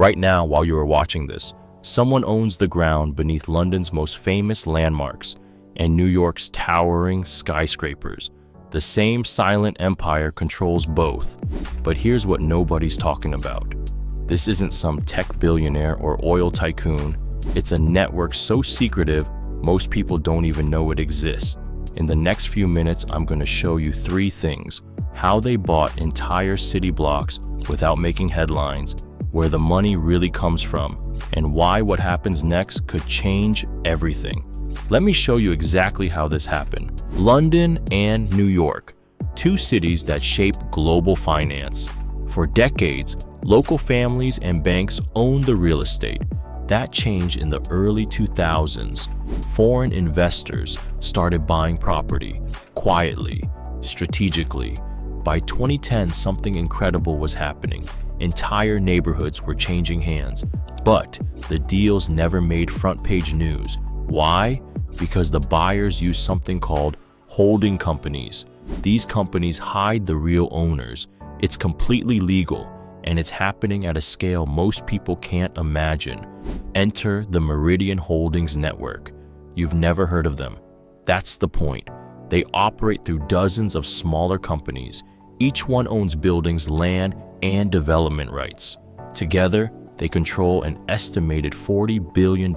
Right now, while you are watching this, someone owns the ground beneath London's most famous landmarks and New York's towering skyscrapers. The same silent empire controls both. But here's what nobody's talking about. This isn't some tech billionaire or oil tycoon. It's a network so secretive, most people don't even know it exists. In the next few minutes, I'm going to show you 3 things: how they bought entire city blocks without making headlines, where the money really comes from, and why what happens next could change everything. Let me show you exactly how this happened. London and New York, 2 cities that shape global finance. For decades, local families and banks owned the real estate. That changed in the early 2000s. Foreign investors started buying property quietly, strategically. By 2010, something incredible was happening. Entire neighborhoods were changing hands. But the deals never made front-page news. Why? Because the buyers use something called holding companies. These companies hide the real owners. It's completely legal, and it's happening at a scale most people can't imagine. Enter the Meridian Holdings Network. You've never heard of them. That's the point. They operate through dozens of smaller companies. Each one owns buildings, land, and development rights. Together, they control an estimated $40 billion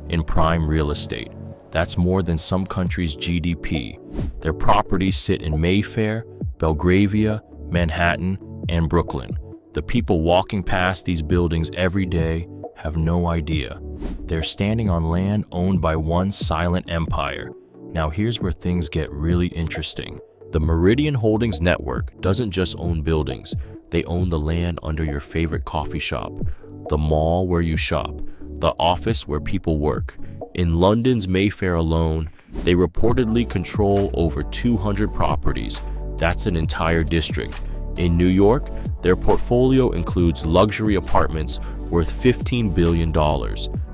in prime real estate. That's more than some countries' GDP. Their properties sit in Mayfair, Belgravia, Manhattan, and Brooklyn. The people walking past these buildings every day have no idea. They're standing on land owned by one silent empire. Now here's where things get really interesting. The Meridian Holdings Network doesn't just own buildings. They own the land under your favorite coffee shop, the mall where you shop, the office where people work. In London's Mayfair alone, they reportedly control over 200 properties. That's an entire district. In New York, their portfolio includes luxury apartments worth $15 billion.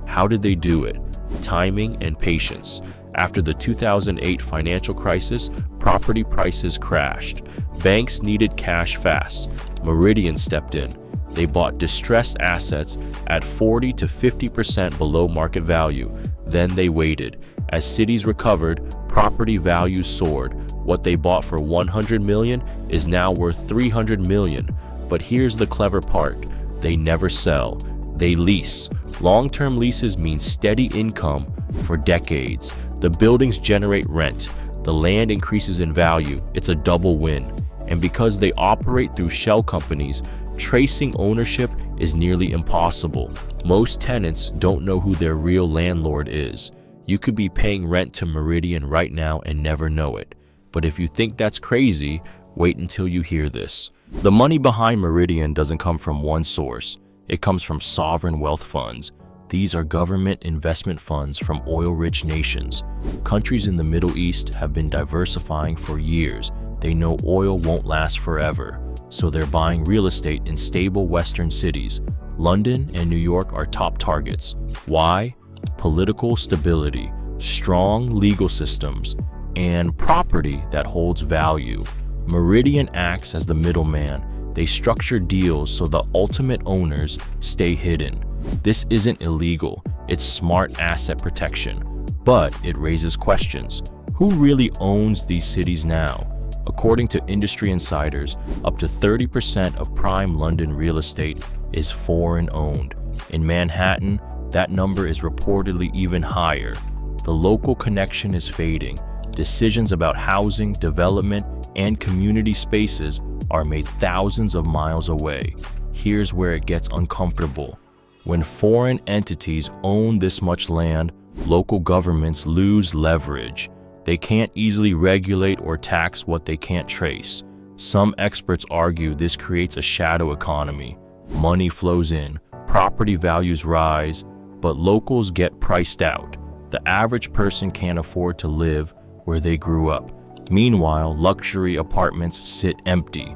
How did they do it? Timing and patience. After the 2008 financial crisis, property prices crashed. Banks needed cash fast. Meridian stepped in. They bought distressed assets at 40 to 50% below market value. Then they waited. As cities recovered, property values soared. What they bought for $100 million is now worth $300 million. But here's the clever part. They never sell. They lease. Long-term leases mean steady income for decades. The buildings generate rent. The land increases in value. It's a double win. And because they operate through shell companies, tracing ownership is nearly impossible. Most tenants don't know who their real landlord is. You could be paying rent to Meridian right now and never know it. But if you think that's crazy, wait until you hear this. The money behind Meridian doesn't come from one source. It comes from sovereign wealth funds. These are government investment funds from oil-rich nations. Countries in the Middle East have been diversifying for years. They know oil won't last forever, so they're buying real estate in stable Western cities. London and New York are top targets. Why? Political stability, strong legal systems, and property that holds value. Meridian acts as the middleman. They structure deals so the ultimate owners stay hidden. This isn't illegal, it's smart asset protection. But it raises questions. Who really owns these cities now? According to industry insiders, up to 30% of prime London real estate is foreign-owned. In Manhattan, that number is reportedly even higher. The local connection is fading. Decisions about housing, development, and community spaces are made thousands of miles away. Here's where it gets uncomfortable. When foreign entities own this much land, local governments lose leverage. They can't easily regulate or tax what they can't trace. Some experts argue this creates a shadow economy. Money flows in, property values rise, but locals get priced out. The average person can't afford to live where they grew up. Meanwhile, luxury apartments sit empty.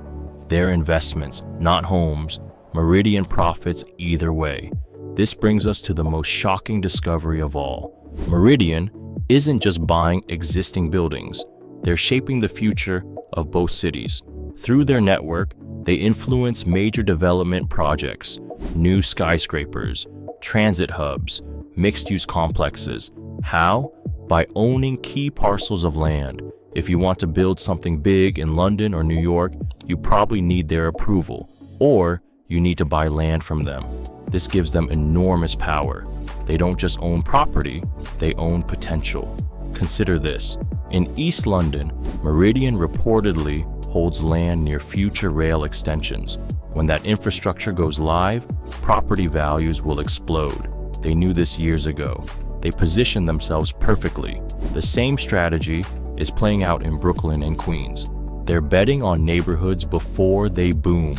They're investments, not homes. Meridian profits either way. This brings us to the most shocking discovery of all. Meridian isn't just buying existing buildings. They're shaping the future of both cities. Through their network, they influence major development projects. New skyscrapers, transit hubs, mixed-use complexes. How? By owning key parcels of land. If you want to build something big in London or New York, you probably need their approval, or you need to buy land from them. This gives them enormous power. They don't just own property, they own potential. Consider this. In East London, Meridian reportedly holds land near future rail extensions. When that infrastructure goes live, property values will explode. They knew this years ago. They positioned themselves perfectly. The same strategy is playing out in Brooklyn and Queens. They're betting on neighborhoods before they boom.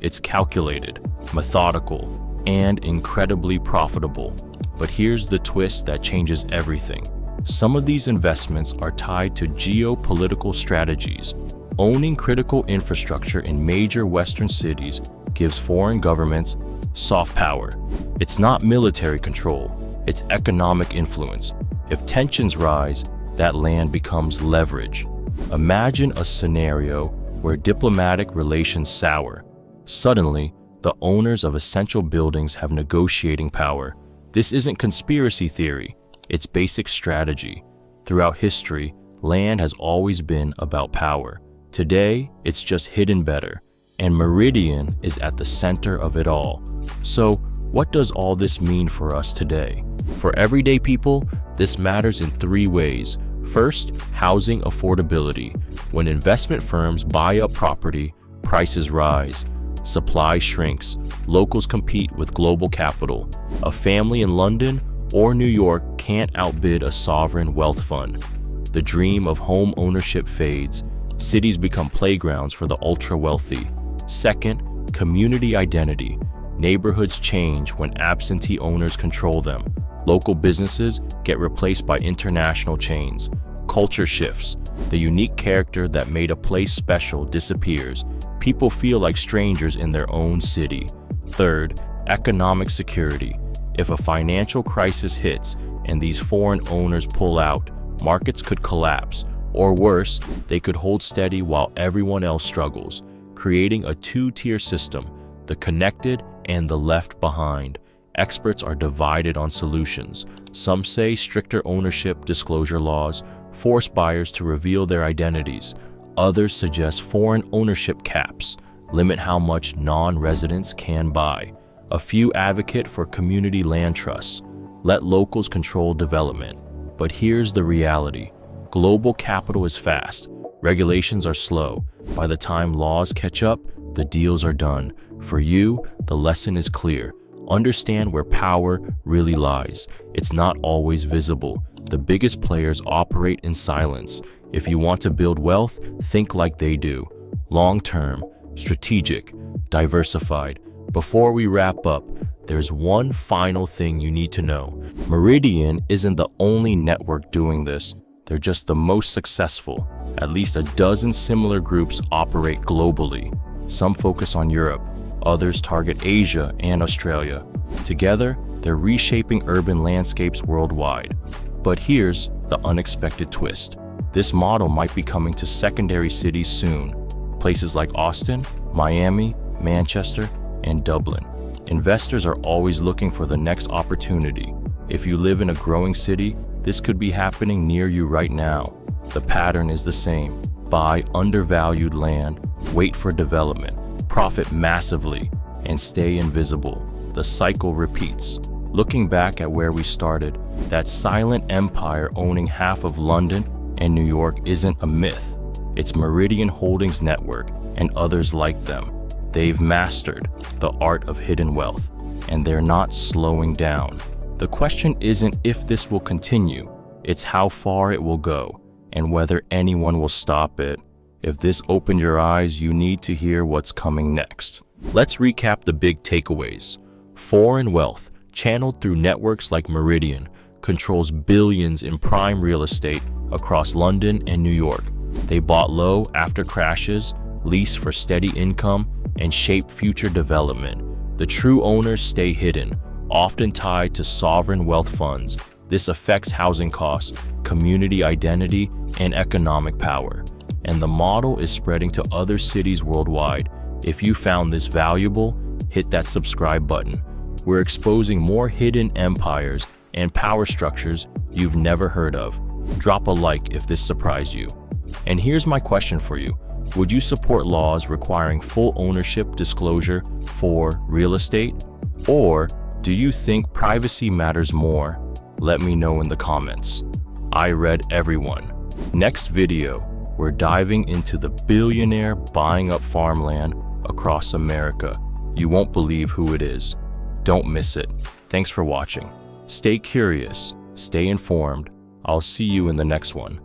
It's calculated, methodical, and incredibly profitable. But here's the twist that changes everything. Some of these investments are tied to geopolitical strategies. Owning critical infrastructure in major Western cities gives foreign governments soft power. It's not military control, it's economic influence. If tensions rise, that land becomes leverage. Imagine a scenario where diplomatic relations sour. Suddenly, the owners of essential buildings have negotiating power. This isn't conspiracy theory, it's basic strategy. Throughout history, land has always been about power. Today, it's just hidden better, and Meridian is at the center of it all. So, what does all this mean for us today? For everyday people, this matters in three ways. First, housing affordability. When investment firms buy up property, prices rise. Supply shrinks. Locals compete with global capital. A family in London or New York can't outbid a sovereign wealth fund. The dream of home ownership fades. Cities become playgrounds for the ultra-wealthy. Second, community identity. Neighborhoods change when absentee owners control them. Local businesses get replaced by international chains. Culture shifts. The unique character that made a place special disappears. People feel like strangers in their own city. Third, economic security. If a financial crisis hits and these foreign owners pull out, markets could collapse. Or worse, they could hold steady while everyone else struggles, creating a two-tier system, the connected and the left behind. Experts are divided on solutions. Some say stricter ownership disclosure laws force buyers to reveal their identities. Others suggest foreign ownership caps, limit how much non-residents can buy. A few advocate for community land trusts, let locals control development. But here's the reality. Global capital is fast. Regulations are slow. By the time laws catch up, the deals are done. For you, the lesson is clear. Understand where power really lies. It's not always visible. The biggest players operate in silence. If you want to build wealth, think like they do. Long-term, strategic, diversified. Before we wrap up, there's one final thing you need to know. Meridian isn't the only network doing this. They're just the most successful. At least a dozen similar groups operate globally. Some focus on Europe, others target Asia and Australia. Together, they're reshaping urban landscapes worldwide. But here's the unexpected twist. This model might be coming to secondary cities soon. Places like Austin, Miami, Manchester, and Dublin. Investors are always looking for the next opportunity. If you live in a growing city, this could be happening near you right now. The pattern is the same. Buy undervalued land, wait for development, profit massively, and stay invisible. The cycle repeats. Looking back at where we started, that silent empire owning half of London and New York isn't a myth. It's Meridian Holdings Network and others like them. They've mastered the art of hidden wealth, and they're not slowing down. The question isn't if this will continue, it's how far it will go, and whether anyone will stop it. If this opened your eyes, you need to hear what's coming next. Let's recap the big takeaways. Foreign wealth, channeled through networks like Meridian, controls billions in prime real estate across London and New York. They bought low after crashes, lease for steady income, and shape future development. The true owners stay hidden, often tied to sovereign wealth funds. This affects housing costs, community identity, and economic power. And the model is spreading to other cities worldwide. If you found this valuable, hit that subscribe button. We're exposing more hidden empires and power structures you've never heard of. Drop a like if this surprised you. And here's my question for you. Would you support laws requiring full ownership disclosure for real estate? Or do you think privacy matters more? Let me know in the comments. I read everyone. Next video, we're diving into the billionaire buying up farmland across America. You won't believe who it is. Don't miss it. Thanks for watching. Stay curious, stay informed. I'll see you in the next one.